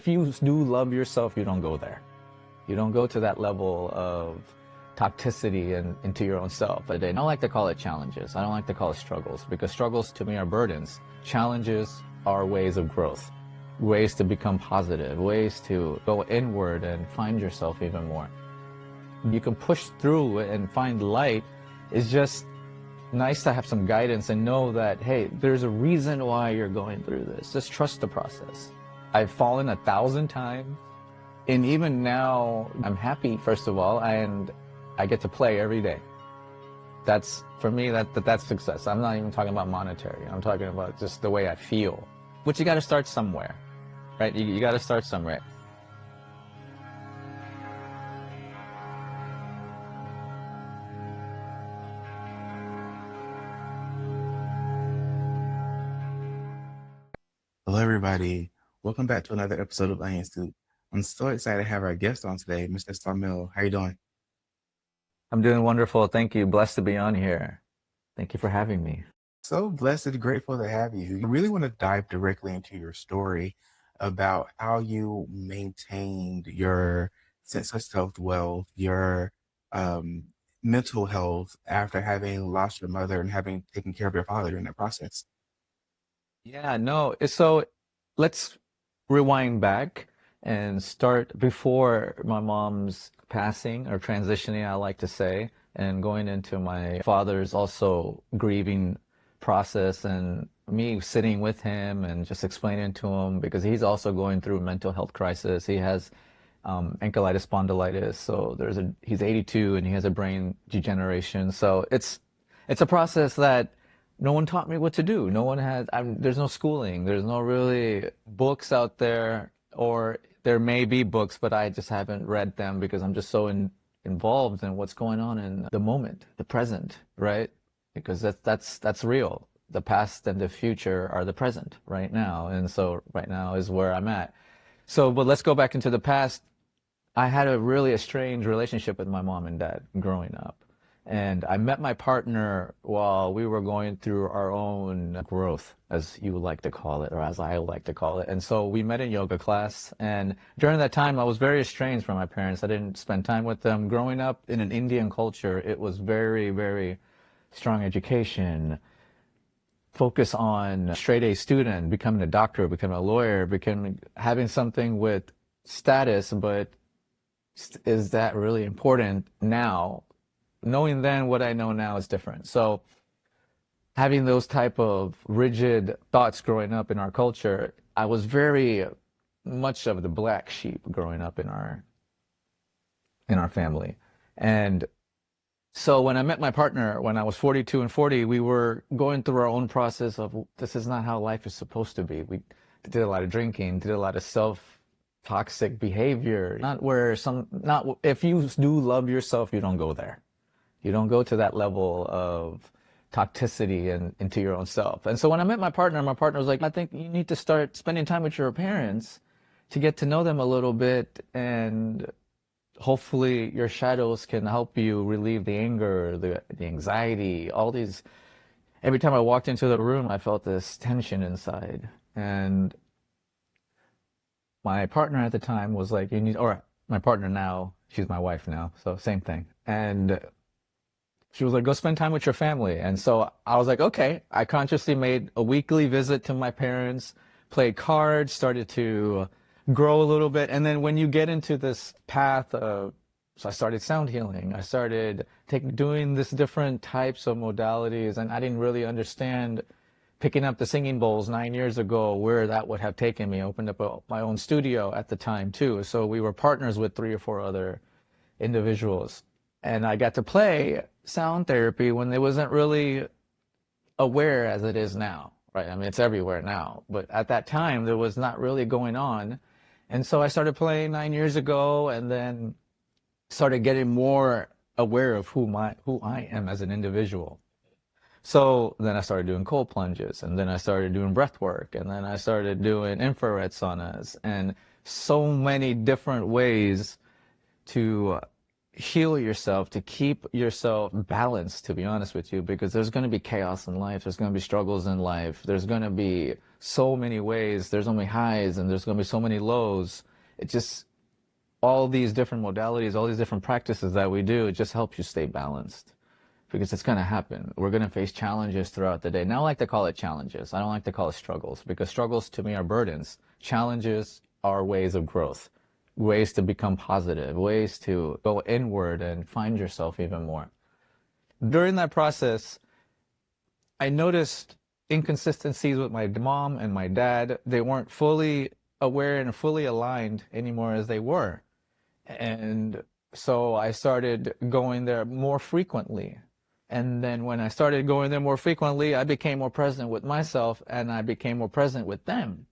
if you do love yourself, you don't go there. You don't go to that level of toxicity and into your own self. I don't like to call it challenges. I don't like to call it struggles, because struggles to me are burdens. Challenges are ways of growth, ways to become positive, ways to go inward and find yourself even more. You can push through and find light. It's just nice to have some guidance and know that, hey, there's a reason why you're going through this. Just trust the process. I've fallen 1,000 times, and even now I'm happy, first of all, and I get to play every day. That's, for me, that's success. I'm not even talking about monetary. I'm talking about just the way I feel. But you got to start somewhere, right? You got to start somewhere. Hello, everybody. Welcome back to another episode of Onion Soup. I'm so excited to have our guest on today, Mr. Saumil. How are you doing? I'm doing wonderful. Thank you. Blessed to be on here. Thank you for having me. So blessed and grateful to have you. I really want to dive directly into your story about how you maintained your sense of self-wealth, your mental health after having lost your mother and having taken care of your father during that process. Yeah, no. So let's rewind back and start before my mom's passing or transitioning, I like to say, and going into my father's also grieving process, and me sitting with him and just explaining to him, because he's also going through a mental health crisis. He has ankylosing spondylitis. So he's 82 and he has a brain degeneration. So it's a process that no one taught me what to do. No one had, there's no schooling. There's no really books out there, or there may be books, but I just haven't read them because I'm just so involved in what's going on in the moment, the present, right? Because that's real. The past and the future are the present right now. And so right now is where I'm at. So, but let's go back into the past. I had a really estranged relationship with my mom and dad growing up. And I met my partner while we were going through our own growth, as you would like to call it, or as I like to call it. And so we met in yoga class. And during that time, I was very estranged from my parents. I didn't spend time with them. Growing up in an Indian culture, it was very, very strong education, focus on straight A student, becoming a doctor, becoming a lawyer, having something with status. But is that really important now? Knowing then what I know now is different. So having those type of rigid thoughts growing up in our culture, I was very much of the black sheep growing up in our family. And so when I met my partner, when I was 42 and 40, we were going through our own process of, this is not how life is supposed to be. We did a lot of drinking, did a lot of toxic behavior. If you do love yourself, you don't go there. You don't go to that level of toxicity and into your own self. And so when I met my partner was like, I think you need to start spending time with your parents to get to know them a little bit, and hopefully your shadows can help you relieve the anger, the anxiety, all these. Every time I walked into the room, I felt this tension inside. And my partner at the time was like, or my partner now, she's my wife now, so same thing. And she was like, go spend time with your family. And so I was like, okay. I consciously made a weekly visit to my parents, played cards, started to grow a little bit. And then when you get into this path so I started sound healing. I started doing this different types of modalities, and I didn't really understand picking up the singing bowls 9 years ago, where that would have taken me. I opened up my own studio at the time too. So we were partners with 3 or 4 other individuals. And I got to play sound therapy when it wasn't really aware as it is now, right? I mean, it's everywhere now. But at that time, there was not really going on. And so I started playing 9 years ago, and then started getting more aware of who I am as an individual. So then I started doing cold plunges, and then I started doing breathwork, and then I started doing infrared saunas, and so many different ways to heal yourself, to keep yourself balanced, to be honest with you, because there's going to be chaos in life. There's going to be struggles in life. There's going to be so many ways. There's only highs and there's going to be so many lows. It just, all these different modalities, all these different practices that we do, it just helps you stay balanced because it's going to happen. We're going to face challenges throughout the day. Now, I like to call it challenges. I don't like to call it struggles because struggles to me are burdens. Challenges are ways of growth, ways to become positive, ways to go inward and find yourself even more. During that process, I noticed inconsistencies with my mom and my dad. They weren't fully aware and fully aligned anymore as they were. And so I started going there more frequently. And then when I started going there more frequently, I became more present with myself and I became more present with them.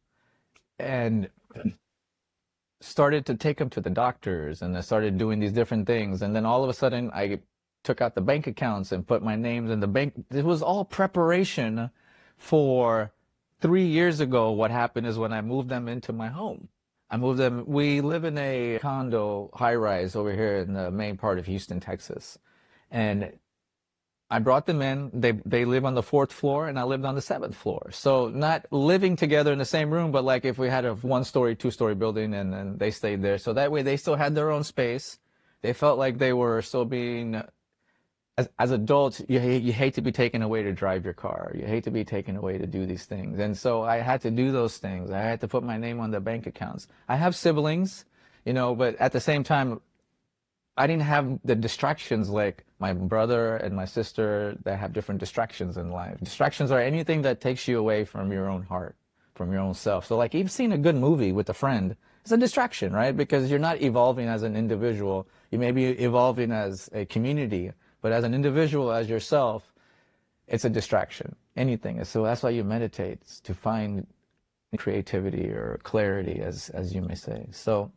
And started to take them to the doctors and I started doing these different things. And then all of a sudden I took out the bank accounts and put my names in the bank. It was all preparation for 3 years ago. What happened is when I moved them into my home. I moved them. We live in a condo high rise over here in the main part of Houston, Texas. And I brought them in. They live on the fourth floor, and I lived on the seventh floor. So not living together in the same room, but like if we had a one-story, two-story building, and then they stayed there. So that way they still had their own space. They felt like they were still being, as adults, you hate to be taken away to drive your car. You hate to be taken away to do these things. And so I had to do those things. I had to put my name on the bank accounts. I have siblings, but at the same time, I didn't have the distractions like my brother and my sister that have different distractions in life. Distractions are anything that takes you away from your own heart, from your own self. So like even seeing a good movie with a friend is a distraction, right? Because you're not evolving as an individual. You may be evolving as a community, but as an individual, as yourself, it's a distraction. Anything. So that's why you meditate, to find creativity or clarity, as you may say. So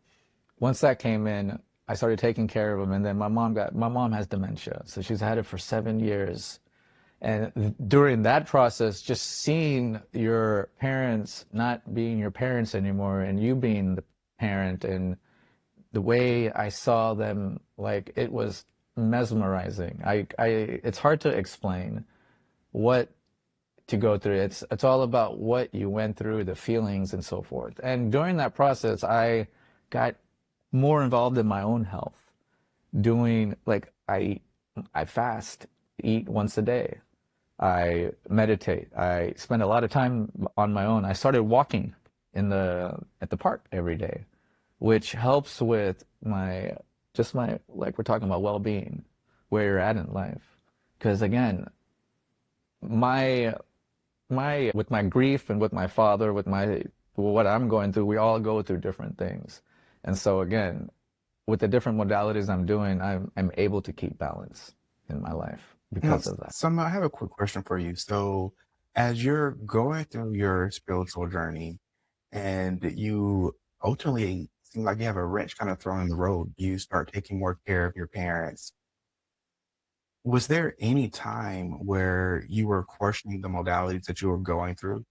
once that came in, I started taking care of him, and then my mom has dementia, so she's had it for 7 years. And during that process, just seeing your parents not being your parents anymore, and you being the parent, and the way I saw them, like it was mesmerizing. It's hard to explain what to go through. It's all about what you went through, the feelings, and so forth. And during that process, I got more involved in my own health, doing like I fast, eat once a day. I meditate. I spend a lot of time on my own. I started walking at the park every day, which helps with my like we're talking about well-being, where you're at in life. Because again, my my with my grief and with my father, with my what I'm going through, we all go through different things. And so again, with the different modalities I'm doing, I'm able to keep balance in my life Now, because of that. Summer, I have a quick question for you. So, as you're going through your spiritual journey and you ultimately seem like you have a wrench kind of thrown in the road, you start taking more care of your parents. Was there any time where you were questioning the modalities that you were going through,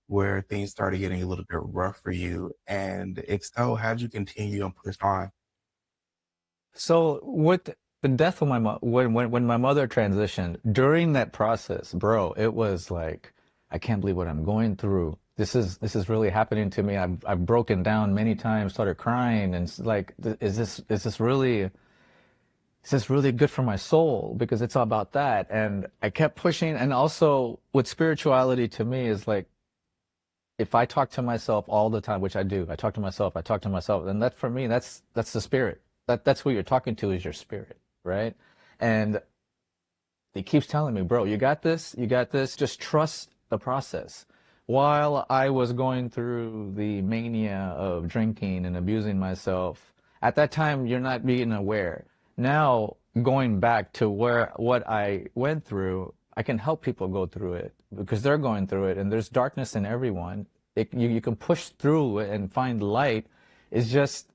where things started getting a little bit rough for you? And if so, how'd you continue and push on? So with the death of my mom, when my mother transitioned, during that process, bro, it was like, I can't believe what I'm going through. This is really happening to me. I've broken down many times, started crying, and it's like, is this really good for my soul? Because it's all about that. And I kept pushing. And also with spirituality to me is like, if I talk to myself all the time, which I do, I talk to myself, and that for me, that's the spirit. That's who you're talking to is your spirit, right? And he keeps telling me, bro, you got this, you got this. Just trust the process. While I was going through the mania of drinking and abusing myself, at that time you're not being aware. Now going back to where what I went through, I can help people go through it because they're going through it, and there's darkness in everyone. You can push through it and find light. It's just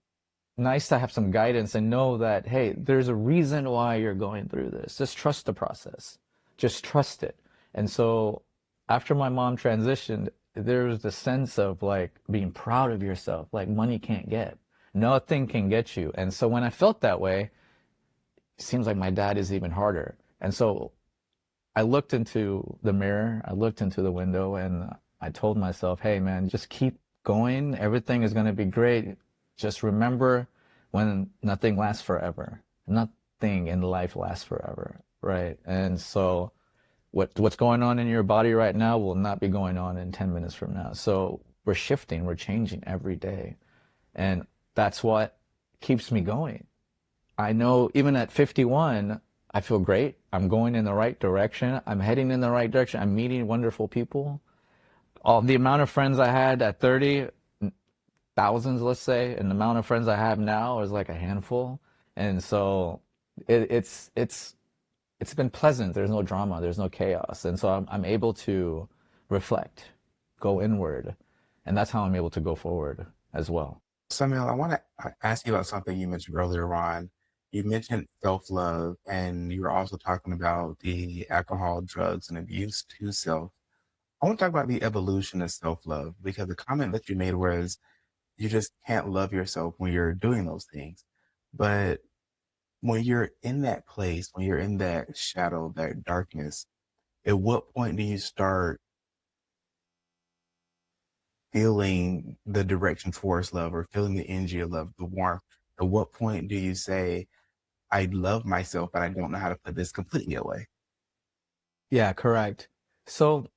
nice to have some guidance and know that, hey, there's a reason why you're going through this. Just trust the process. Just trust it. And so after my mom transitioned, there was the sense of like being proud of yourself, like money can't get. Nothing can get you. And so when I felt that way, it seems like my dad is even harder. And so I looked into the mirror, I looked into the window, and I told myself, hey, man, just keep going. Everything is going to be great. Just remember when nothing lasts forever. Nothing in life lasts forever, right? And so what's going on in your body right now will not be going on in 10 minutes from now. So we're shifting, we're changing every day. And that's what keeps me going. I know even at 51, I feel great. I'm going in the right direction. I'm heading in the right direction. I'm meeting wonderful people. All the amount of friends I had at 30, thousands, let's say, and the amount of friends I have now is like a handful. And so it's been pleasant. There's no drama. There's no chaos. And so I'm able to reflect, go inward, and that's how I'm able to go forward as well. Samuel, I want to ask you about something you mentioned earlier on. You mentioned self-love, and you were also talking about the alcohol, drugs, and abuse to self. I want to talk about the evolution of self-love because the comment that you made was you just can't love yourself when you're doing those things. But when you're in that place, when you're in that shadow, that darkness, at what point do you start feeling the direction towards love or feeling the energy of love, the warmth? At what point do you say, I love myself, but I don't know how to put this completely away? Yeah, correct. So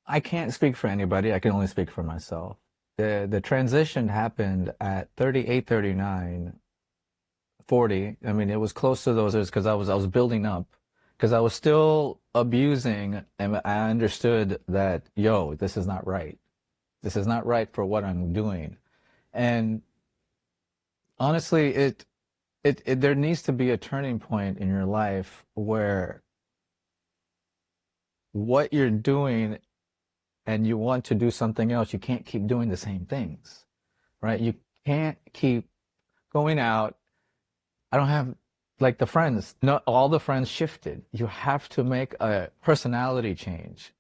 I can't speak for anybody. I can only speak for myself. The transition happened at 38, 39, 40. I mean, it was close to those years because I was building up because I was still abusing and I understood that, yo, this is not right. This is not right for what I'm doing. And honestly, there needs to be a turning point in your life where what you're doing and you want to do something else, you can't keep doing the same things, right? You can't keep going out. I don't have like the friends, not all the friends shifted. You have to make a personality change.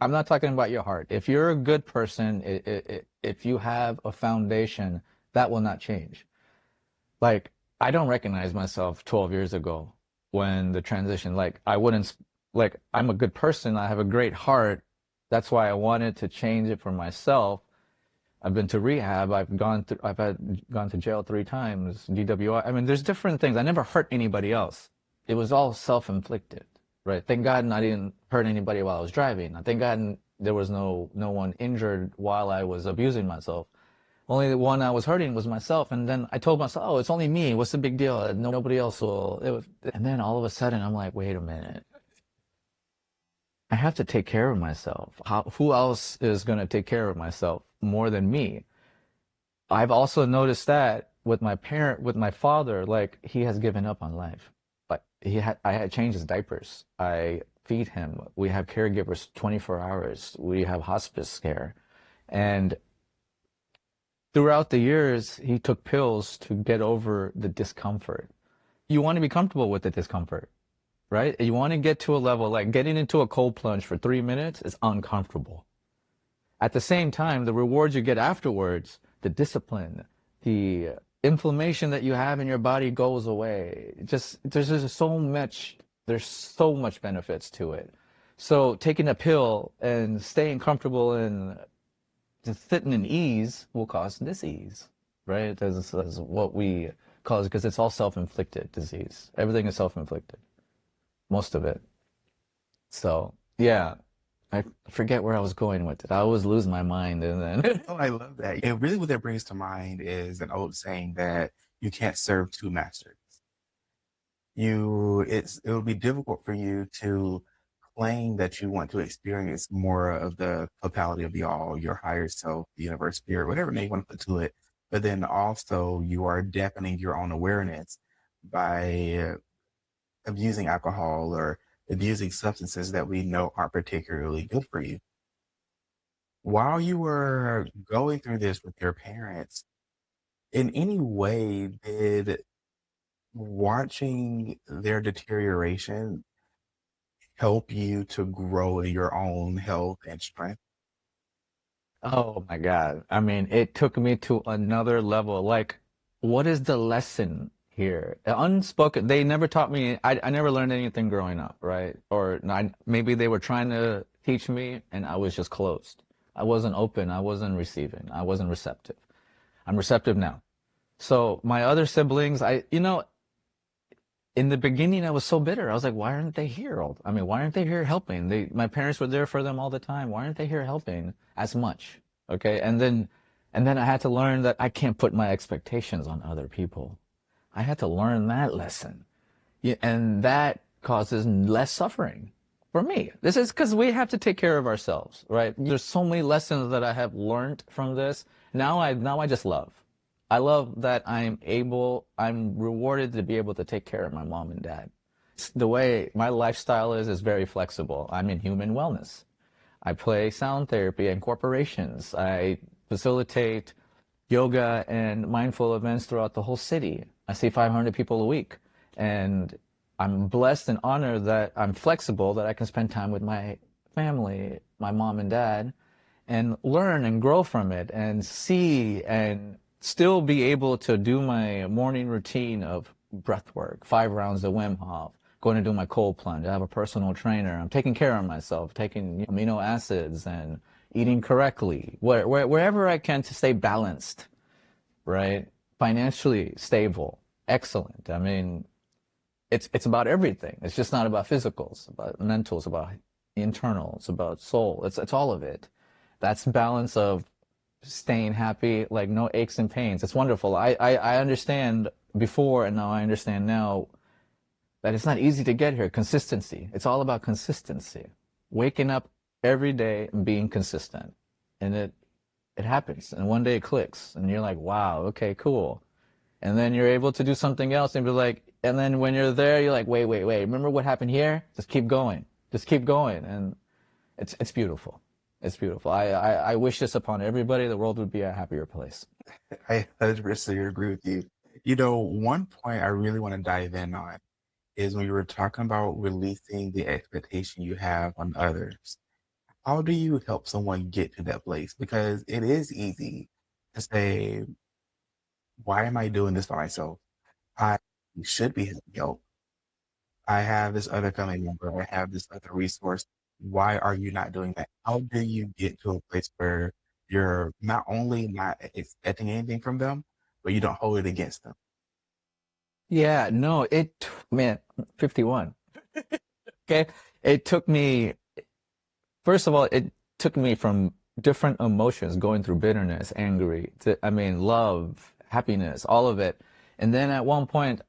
I'm not talking about your heart. If you're a good person, if you have a foundation, that will not change. Like, I don't recognize myself 12 years ago when the transition, like, I wouldn't, like, I'm a good person. I have a great heart. That's why I wanted to change it for myself. I've been to rehab. I've had gone to jail 3 times, DWI. I mean, there's different things. I never hurt anybody else. It was all self-inflicted, right? Thank God I didn't hurt anybody while I was driving. Thank God there was no one injured while I was abusing myself. Only the one I was hurting was myself. And then I told myself, oh, it's only me. What's the big deal? Nobody else will. And then all of a sudden, I'm like, wait a minute. I have to take care of myself. Who else is going to take care of myself more than me? I've also noticed that with my father, like he has given up on life. Like I had changed his diapers. I feed him. We have caregivers 24 hours. We have hospice care. And throughout the years, he took pills to get over the discomfort. You want to be comfortable with the discomfort, right? You want to get to a level like getting into a cold plunge for 3 minutes is uncomfortable. At the same time, the rewards you get afterwards, the discipline, the inflammation that you have in your body goes away. Just there's just there's so much benefits to it. So taking a pill and staying comfortable and just sitting in ease will cause disease, right? That's what we cause because it's all self-inflicted disease. Everything is self-inflicted, most of it. So yeah, I forget where I was going with it. I always lose my mind and then Oh, I love that. And really, what that brings to mind is an old saying that you can't serve two masters. It would be difficult for you to claim that you want to experience more of the totality of the all, your higher self, the universe, spirit, whatever name you want to put to it. But then also you are deafening your own awareness by abusing alcohol or abusing substances that we know aren't particularly good for you. While you were going through this with your parents, in any way did watching their deterioration help you to grow in your own health and strength? oh my God. I mean, it took me to another level. Like, what is the lesson? here. Unspoken, they never taught me, I never learned anything growing up, right? Or maybe they were trying to teach me and I was just closed. I wasn't open, I wasn't receiving, I wasn't receptive. I'm receptive now. So my other siblings, in the beginning, I was so bitter. I was like, why aren't they here? Why aren't they here helping? My parents were there for them all the time. Why aren't they here helping as much? Okay. And then I had to learn that I can't put my expectations on other people. I had to learn that lesson. Yeah, and that causes less suffering for me. This is because we have to take care of ourselves, right? There's so many lessons that I have learned from this. Now I just love. I love that I'm rewarded to be able to take care of my mom and dad. The way my lifestyle is very flexible. I'm in human wellness. I play sound therapy in corporations. I facilitate yoga and mindful events throughout the whole city. I see 500 people a week. And I'm blessed and honored that I'm flexible, that I can spend time with my family, my mom and dad, and learn and grow from it and see and still be able to do my morning routine of breath work, 5 rounds of Wim Hof, going to do my cold plunge. I have a personal trainer. I'm taking care of myself, taking amino acids and eating correctly, wherever I can to stay balanced, right? Financially stable, excellent. It's about everything. It's just not about physical. It's about mental. It's about internal. It's about soul. It's all of it. That's balance of staying happy, like no aches and pains. It's wonderful. I understand before and now I understand now that it's not easy to get here. Consistency. It's all about consistency. Waking up every day and being consistent. And it happens. And one day it clicks. And you're like, wow, okay, cool. And then you're able to do something else and be like, and then when you're there, you're like, wait, remember what happened here? Just keep going. Just keep going. And it's beautiful. It's beautiful. I wish this upon everybody. The world would be a happier place. I 100% agree with you. You know, one point I really want to dive in on is when you were talking about releasing the expectation you have on others. How do you help someone get to that place? Because it is easy to say, why am I doing this for myself? I should be helping help. I have this other family member. I have this other resource. Why are you not doing that? How do you get to a place where you're not only not expecting anything from them, but you don't hold it against them? Yeah, no, man, 51. Okay. It took me, first of all, it took me from different emotions, going through bitterness, angry, love, happiness, all of it. And then at one point,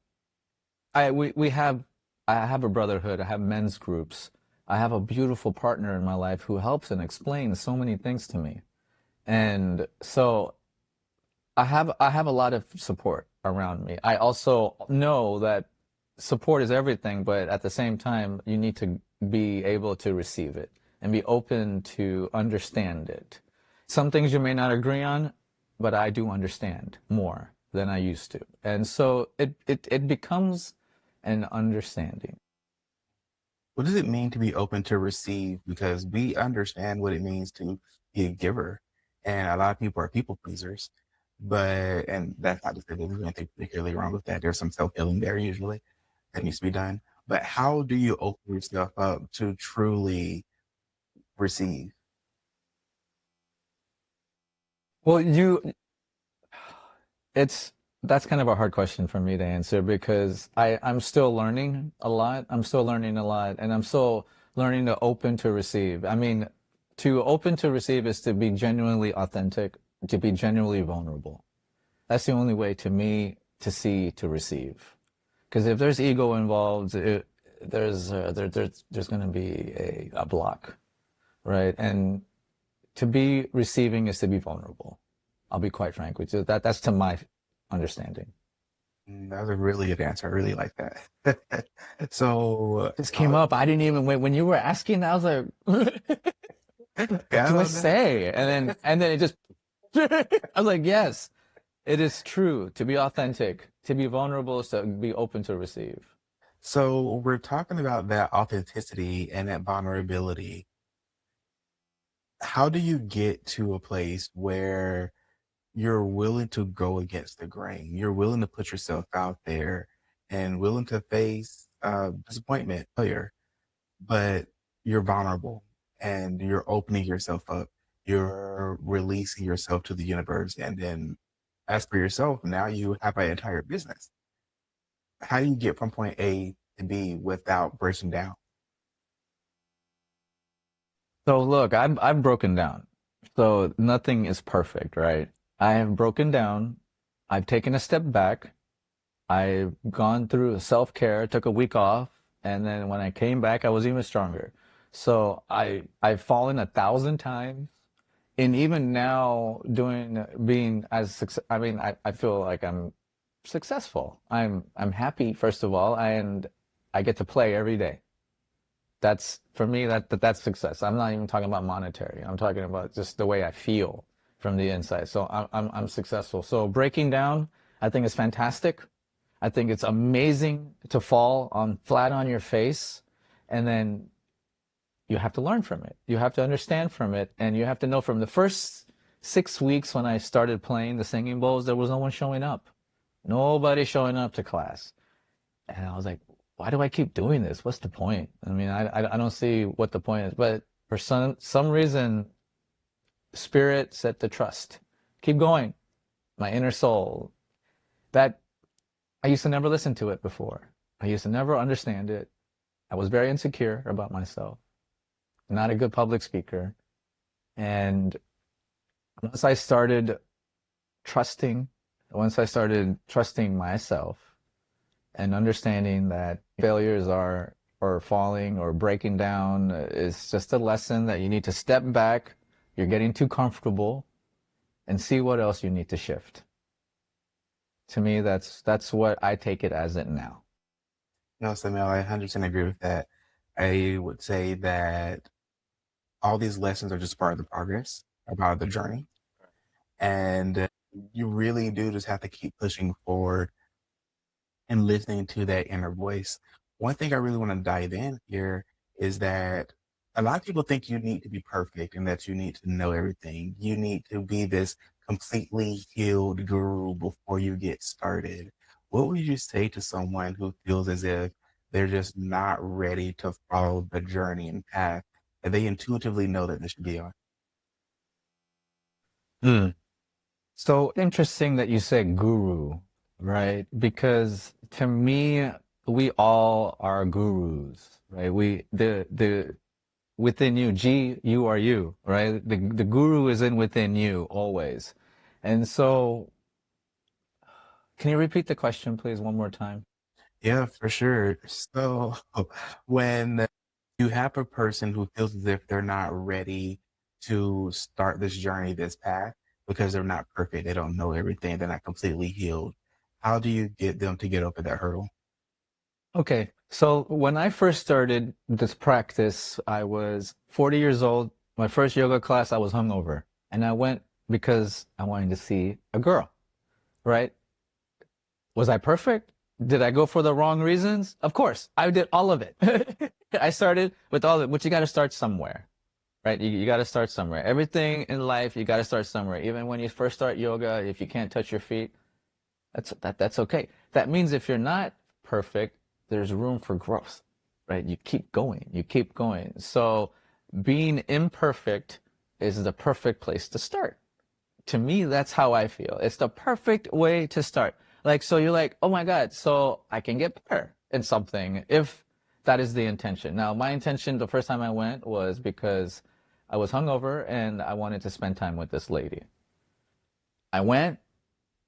I we have I have a brotherhood. I have men's groups. I have a beautiful partner in my life who helps and explains so many things to me. And so I have a lot of support around me. I also know that support is everything, but at the same time, you need to be able to receive it and be open to understand it. Some things you may not agree on, but I do understand more than I used to. And so it becomes an understanding. What does it mean to be open to receive? Because we understand what it means to be a giver. And a lot of people are people pleasers. And that's not to say that there's anything particularly wrong with that. There's some self healing there usually that needs to be done. But how do you open yourself up to truly receive? Well, it's that's kind of a hard question for me to answer because I'm still learning a lot. I'm still learning a lot, and I'm still learning to open to receive. To open to receive is to be genuinely authentic, to be genuinely vulnerable. That's the only way to me to see to receive. Because if there's ego involved, there's going to be a block, right? And to be receiving is to be vulnerable. I'll be quite frank with you. That's to my understanding. That was a really good answer. I really like that. So, This came up. I didn't even when you were asking. I was like, what yeah, I do I don't know. say? And then it just. I was like, yes, it is true to be authentic, to be vulnerable, is to be open to receive. So we're talking about that authenticity and that vulnerability. How do you get to a place where you're willing to go against the grain. You're willing to put yourself out there and willing to face disappointment, failure, but you're vulnerable and you're opening yourself up. You're releasing yourself to the universe. And then, as for yourself, now you have an entire business. How do you get from point A to B without breaking down? So look, I've broken down. So nothing is perfect, right? I have broken down. I've taken a step back. I've gone through self-care, took a week off, and then when I came back, I was even stronger. So I've fallen 1,000 times, and even now doing being as success, I mean, I feel like I'm successful. I'm happy, first of all, and I get to play every day. That's for me that's success. I'm not even talking about monetary. I'm talking about just the way I feel from the inside. So I'm successful. So breaking down, I think is fantastic. I think it's amazing to fall on flat on your face, and then you have to learn from it. You have to understand from it, and you have to know from the first 6 weeks when I started playing the singing bowls, there was no one showing up. Nobody showing up to class. And I was like, why do I keep doing this? What's the point? I mean, I don't see what the point is. But for some reason, spirit said to trust. Keep going. My inner soul. That I used to never listen to it before. I used to never understand it. I was very insecure about myself. Not a good public speaker. And once I started trusting, once I started trusting myself and understanding that failures are or falling or breaking down is just a lesson that you need to step back. You're getting too comfortable and see what else you need to shift. To me, that's what I take it as it now. No, Samuel, I 100% agree with that. I would say that all these lessons are just part of the progress, a part of the journey. And you really do just have to keep pushing forward and listening to that inner voice. One thing I really want to dive in here is that a lot of people think you need to be perfect and that you need to know everything. You need to be this completely healed guru before you get started. What would you say to someone who feels as if they're just not ready to follow the journey and path that they intuitively know that they should be on? Mm. So interesting that you said guru, right? Because to me, we all are gurus, right? The within you, G, you are you, right? The guru is in within you always. And so, can you repeat the question, please, one more time? Yeah, for sure. So when you have a person who feels as if they're not ready to start this journey, this path, because they're not perfect, they don't know everything, they're not completely healed. How do you get them to get over that hurdle? Okay, so when I first started this practice, I was 40 years old. My first yoga class, I was hungover, and I went because I wanted to see a girl, right? Was I perfect? Did I go for the wrong reasons? Of course, I did all of it. I started with all of it, but you got to start somewhere, right? You got to start somewhere. Everything in life, you got to start somewhere. Even when you first start yoga, if you can't touch your feet, that's okay. That means if you're not perfect, there's room for growth, right? You keep going, you keep going. So being imperfect is the perfect place to start. To me, that's how I feel. It's the perfect way to start. Like, so you're like, oh my God, so I can get better in something if that is the intention. Now, my intention the first time I went was because I was hungover and I wanted to spend time with this lady. I went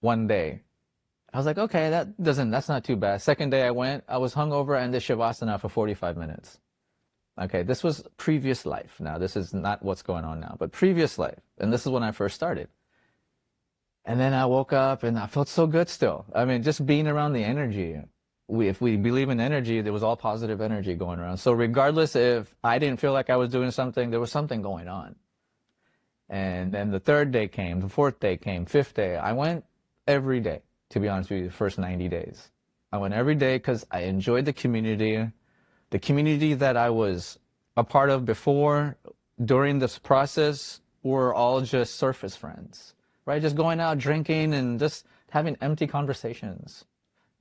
one day. I was like, okay, that's not too bad. Second day I went, I was hungover and did Shavasana for 45 minutes. Okay, this was previous life. Now, this is not what's going on now, but previous life. And this is when I first started. And then I woke up and I felt so good still. I mean, just being around the energy. If we believe in energy, there was all positive energy going around. So regardless if I didn't feel like I was doing something, there was something going on. And then the third day came, the fourth day came, fifth day. I went every day, to be honest with you, the first 90 days. I went every day because I enjoyed the community. The community that I was a part of before, during this process, were all just surface friends. right? Just going out drinking and just having empty conversations.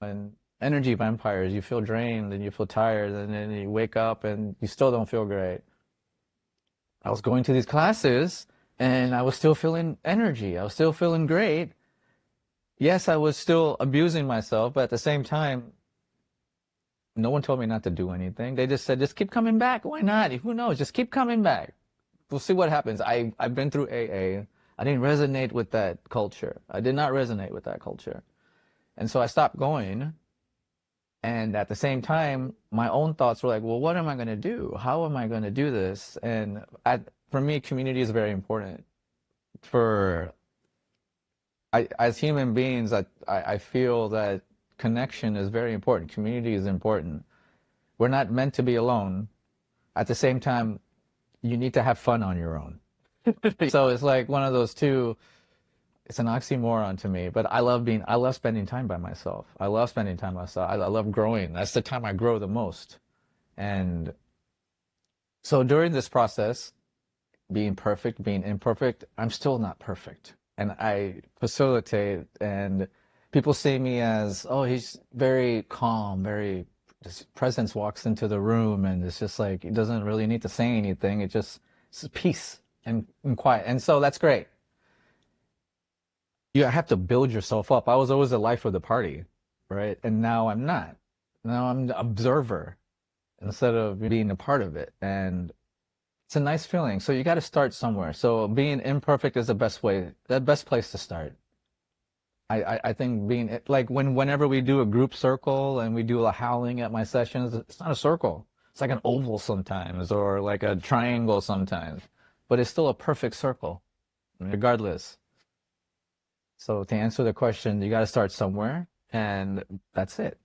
And energy vampires, you feel drained and you feel tired, and then you wake up and you still don't feel great. I was going to these classes and I was still feeling energy. I was still feeling great. Yes, I was still abusing myself, but at the same time, no one told me not to do anything. They just said, just keep coming back. Why not? Who knows? Just keep coming back. We'll see what happens. I've been through AA. I didn't resonate with that culture. I did not resonate with that culture. And so I stopped going. And at the same time, my own thoughts were like, well, what am I going to do? How am I going to do this? And for me, community is very important. For as human beings, I feel that connection is very important. Community is important. We're not meant to be alone. At the same time, you need to have fun on your own. So it's like one of those two. It's an oxymoron to me, but I love spending time by myself. I love spending time by myself. I love growing. That's the time I grow the most. And so during this process, being perfect, being imperfect, I'm still not perfect. And I facilitate, and people see me as, oh, he's very calm, very, his presence walks into the room, and it's just like, he doesn't really need to say anything. It's peace and quiet. And so that's great. You have to build yourself up. I was always the life of the party, right? And now I'm not. Now I'm the observer instead of being a part of it. And it's a nice feeling. So you got to start somewhere. So being imperfect is the best place to start. I think being like whenever we do a group circle and we do a howling at my sessions, it's not a circle. It's like an oval sometimes or like a triangle sometimes, but it's still a perfect circle, regardless. So to answer the question, you got to start somewhere, and that's it.